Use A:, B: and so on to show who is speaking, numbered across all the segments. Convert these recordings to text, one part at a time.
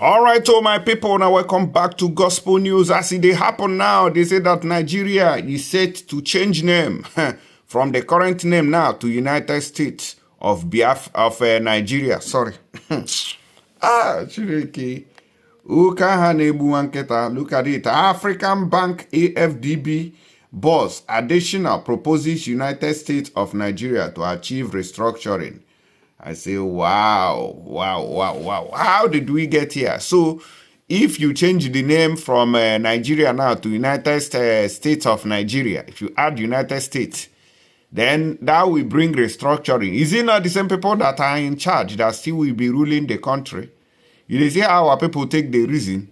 A: All right, so my people, now welcome back to Gospel News. As it happen now, they say that Nigeria is set to change name from the current name now to United States of Nigeria. Sorry. Chiriki. Look at it. African Bank AFDB boss Adeshina proposes United States of Nigeria to achieve restructuring. I say, wow. How did we get here? So, if you change the name from Nigeria now to United States of Nigeria, if you add United States, then that will bring restructuring. Is it not the same people that are in charge that still will be ruling the country? You see how our people take the reason.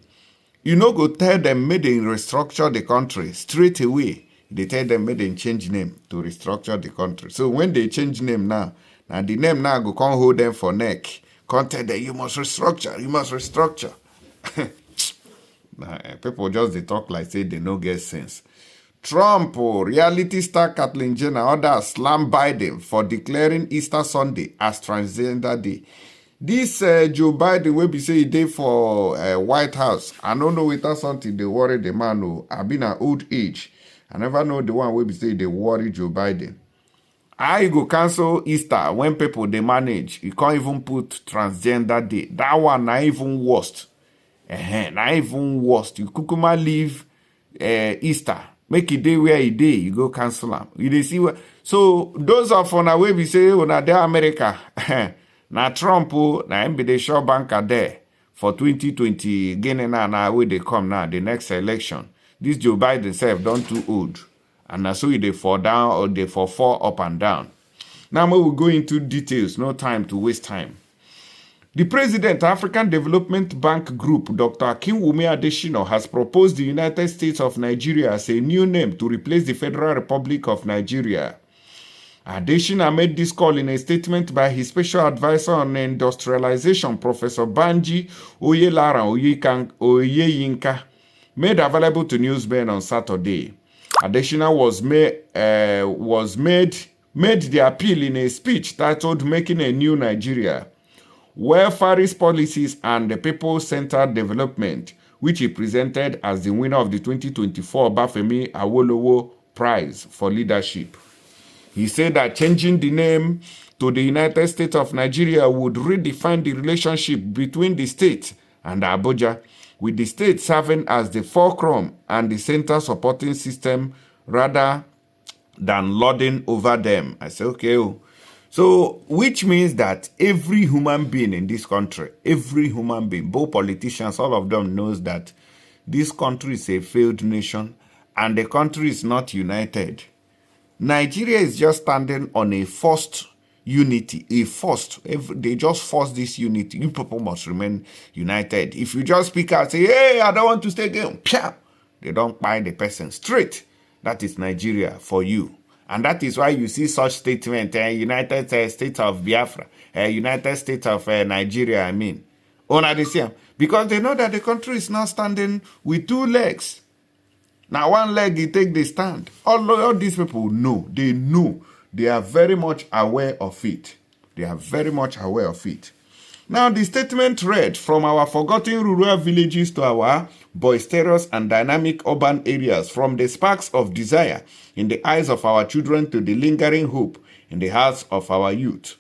A: You know, go tell them, may they restructure the country straight away. They tell them, may they change name to restructure the country. So, when they change name now, and the name now go come hold them for neck. Can't tell them, you must restructure. People just they talk like say they no get sense. Trump, reality star Kathleen Jenner, others slam Biden for declaring Easter Sunday as Transgender Day. This Joe Biden will be say he did for White House. I don't know whether something they worry the man who have been an old age. I never know the one will be say they worry Joe Biden. I go cancel Easter when people they manage. You can't even put Transgender Day. That one not even worst. Not even worst. You kukuma leave Easter. Make it day where it day. You go cancel them. You see what? So those of on the way we say on there America. Now Trump na him be the sure banker there for 2020. Again now where they come now the next election. This Joe Biden self don't too old. And so they fall down or they fall up and down. Now we will go into details. No time to waste time. The President, African Development Bank Group, Dr. Akinwumi Adeshina, has proposed the United States of Nigeria as a new name to replace the Federal Republic of Nigeria. Adeshina made this call in a statement by his special advisor on industrialization, Professor Banji Oyelara Oyeyinka, made available to newsmen on Saturday. Adeshina made the appeal in a speech titled Making a New Nigeria, Welfareist Policies and the People-Centered Development, which he presented as the winner of the 2024 Bafemi Awolowo Prize for Leadership. He said that changing the name to the United States of Nigeria would redefine the relationship between the state and Abuja, with the state serving as the fulcrum and the center supporting system rather than lording over them. I say, okay. So, which means that every human being in this country, every human being, both politicians, all of them knows that this country is a failed nation and the country is not united. Nigeria is just standing on a forced unity, they just force this unity. You people must remain united. If you just speak out, say, hey, I don't want to stay again, they don't buy the person straight. That is Nigeria for you. And that is why you see such statement, United States of Biafra, United States of Nigeria, because they know that the country is not standing with two legs. Now one leg, you take the stand. All these people know. They are very much aware of it. Now, the statement read, from our forgotten rural villages to our boisterous and dynamic urban areas, from the sparks of desire in the eyes of our children to the lingering hope in the hearts of our youth,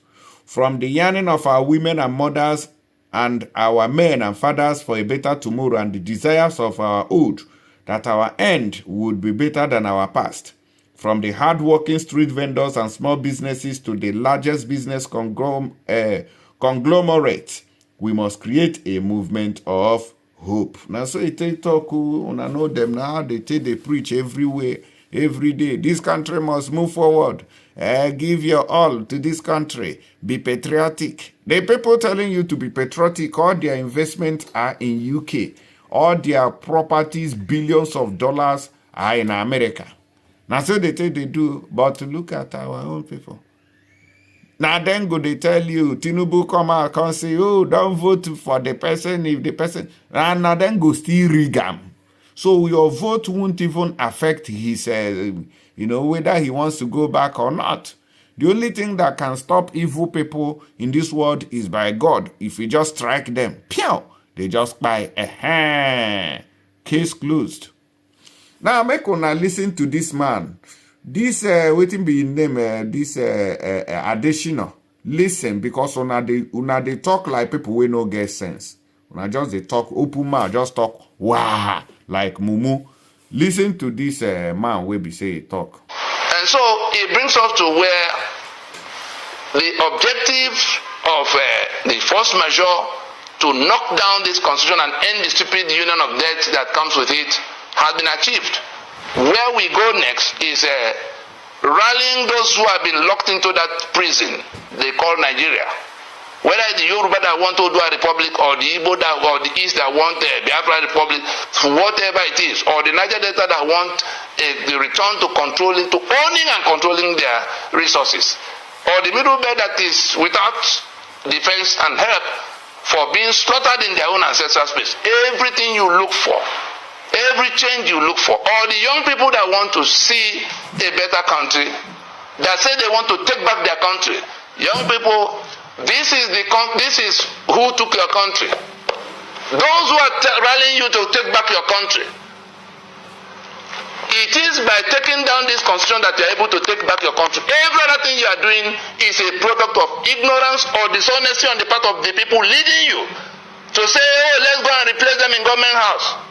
A: from the yearning of our women and mothers and our men and fathers for a better tomorrow and the desires of our old, that our end would be better than our past. From the hard-working street vendors and small businesses to the largest business conglomerate, we must create a movement of hope. Now, so it take talk, I know them now, they preach everywhere, every day. This country must move forward. Give your all to this country. Be patriotic. The people telling you to be patriotic, all their investments are in UK. All their properties, billions of dollars, are in America. Now, so they say they do, but look at our own people. Now, then go they tell you, Tinubu come out and say, oh, don't vote for the person if the person, and now then go still rig him. So your vote won't even affect his, whether he wants to go back or not. The only thing that can stop evil people in this world is by God. If we just strike them, They just buy. Case closed. Now make una listen to this man. This waiting be in name. This Adeshina. Listen, because una they talk like people we no get sense. Una just they talk open mouth, just talk wow like mumu. Listen to this man we be say talk.
B: And so it brings us to where the objective of the force majeure to knock down this constitution and end the stupid union of debt that comes with it has been achieved. Where we go next is rallying those who have been locked into that prison they call Nigeria. Whether it's the Yoruba that want to do a republic, or the Igbo that, or the East that want a Biafra republic, whatever it is, or the Niger Delta that want the return to controlling, to owning and controlling their resources, or the Middle Belt that is without defense and help for being slaughtered in their own ancestral space. Everything you look for, every change you look for, or the young people that want to see a better country, that say they want to take back their country. Young people, this is who took your country. Those who are rallying you to take back your country. It is by taking down this constitution that you are able to take back your country. Every other thing you are doing is a product of ignorance or dishonesty on the part of the people leading you to say, oh, let's go and replace them in government house.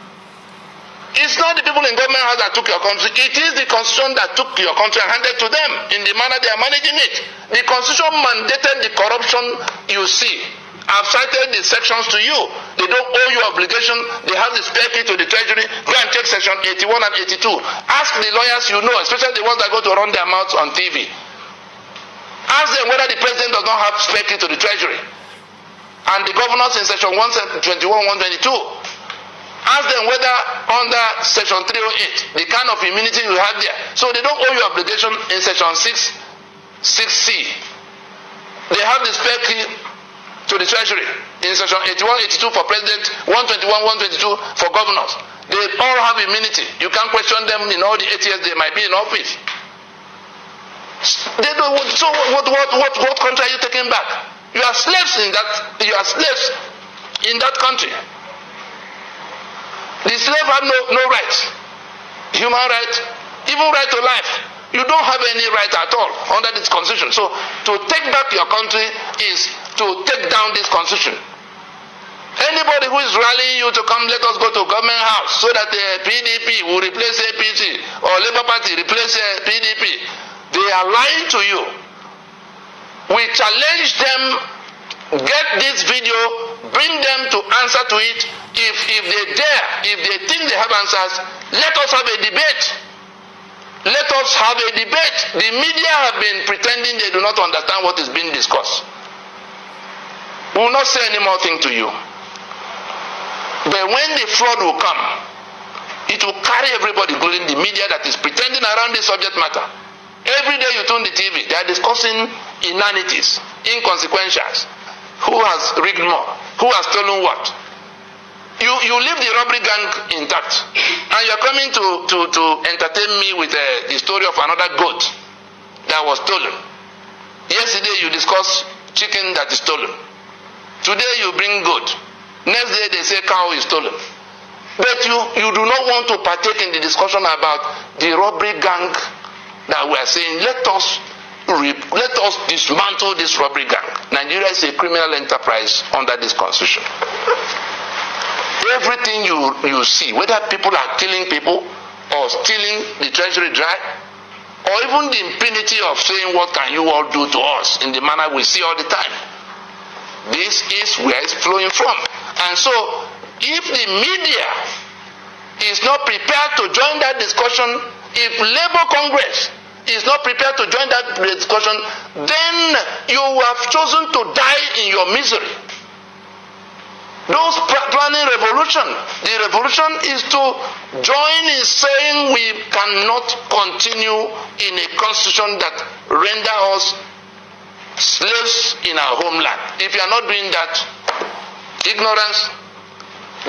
B: It's not the people in government house that took your country. It is the constitution that took your country and handed to them in the manner they are managing it. The constitution mandated the corruption you see. I've cited the sections to you. They don't owe you obligation. They have the spare key to the treasury. Go and check section 81 and 82. Ask the lawyers you know, especially the ones that go to run their mouths on TV. Ask them whether the president does not have spare key to the treasury. And the governors in section 121, 122. Ask them whether under section 308, the kind of immunity you have there. So they don't owe you obligation in section 6C. They have the spare key to the treasury in section 81, 82 for president, 121, 122 for governors. They all have immunity. You can't question them in all the 8 years they might be in office. They don't. So what country are you taking back? You are slaves in that. You are slaves in that country. The slave have no rights, human rights, even right to life. You don't have any right at all under this constitution. So to take back your country is to take down this constitution. Anybody who is rallying you to come, let us go to government house so that the PDP will replace APC or Labour Party replace PDP, they are lying to you. We challenge them. Get this video, bring them to answer to it. If they dare, if they think they have answers, let us have a debate. Let us have a debate. The media have been pretending they do not understand what is being discussed. We will not say any more thing to you. But when the flood will come, it will carry everybody, including the media that is pretending around this subject matter. Every day you turn the TV, they are discussing inanities, inconsequentials. Who has rigged more? Who has stolen what? You leave the robbery gang intact, and you are coming to entertain me with the story of another goat that was stolen. Yesterday you discussed chicken that is stolen. Today you bring goat. Next day they say cow is stolen. But you do not want to partake in the discussion about the robbery gang that we are saying. Let us dismantle this robbery gang. Nigeria is a criminal enterprise under this constitution. Everything you see, whether people are killing people or stealing the treasury dry, or even the impunity of saying what can you all do to us in the manner we see all the time, this is where it's flowing from. And so if the media is not prepared to join that discussion, if Labour Congress is not prepared to join that discussion, then you have chosen to die in your misery. Those planning revolution, the revolution is to join in saying we cannot continue in a constitution that render us slaves in our homeland. If you are not doing that, ignorance,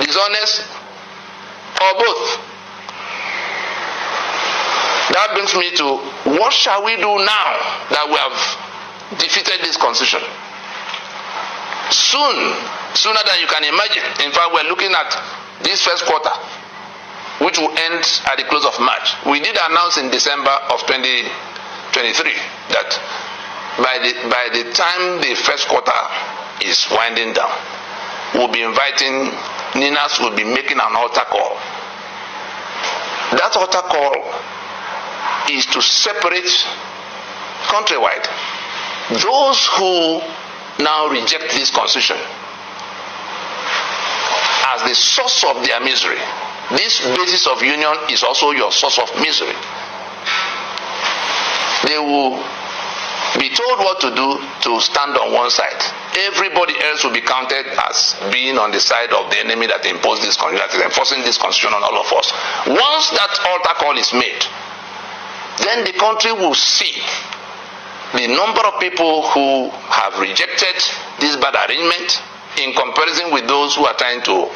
B: dishonest, or both. That brings me to what shall we do now that we have defeated this constitution? sooner than you can imagine. In fact, we're looking at this first quarter, which will end at the close of March. We did announce in December of 2023 that by the time the first quarter is winding down, we'll be inviting, Ninas will be making an altar call. That altar call is to separate countrywide those who now reject this constitution as the source of their misery. This basis of union is also your source of misery. They will be told what to do to stand on one side. Everybody else will be counted as being on the side of the enemy that imposed this constitution, that is enforcing this constitution on all of us. Once that altar call is made, then the country will see the number of people who have rejected this bad arrangement in comparison with those who are trying to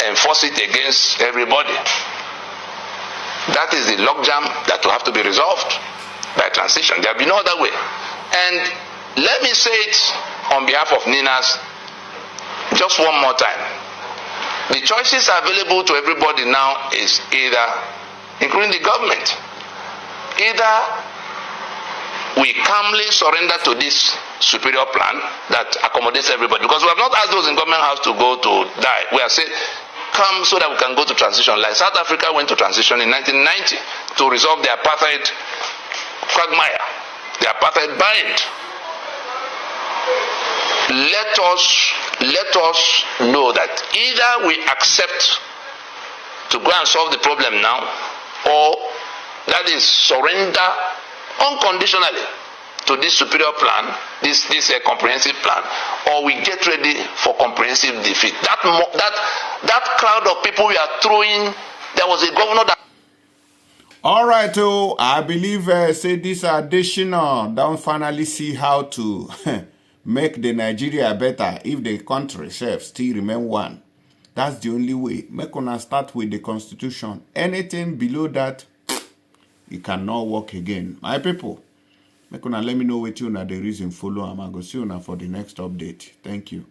B: enforce it against everybody. That is the logjam that will have to be resolved by transition. There will be no other way. And let me say it on behalf of Ninas just one more time. The choices available to everybody now is either, including the government, either we calmly surrender to this superior plan that accommodates everybody, because we have not asked those in government house to go to die. We are saying, come so that we can go to transition. Like South Africa went to transition in 1990 to resolve the apartheid quagmire, the apartheid bind. Let us know that either we accept to go and solve the problem now, or that is surrender unconditionally to this superior plan, this comprehensive plan, or we get ready for comprehensive defeat. That crowd of people we are throwing, there was a governor that...
A: All right, I believe say this Adeshina don't finally see how to make the Nigeria better if the country itself still remain one. That's the only way. Make una start with the constitution. Anything below that, it cannot work again. My people, make una let me know what you na the reason follow. I'm going to see you for the next update. Thank you.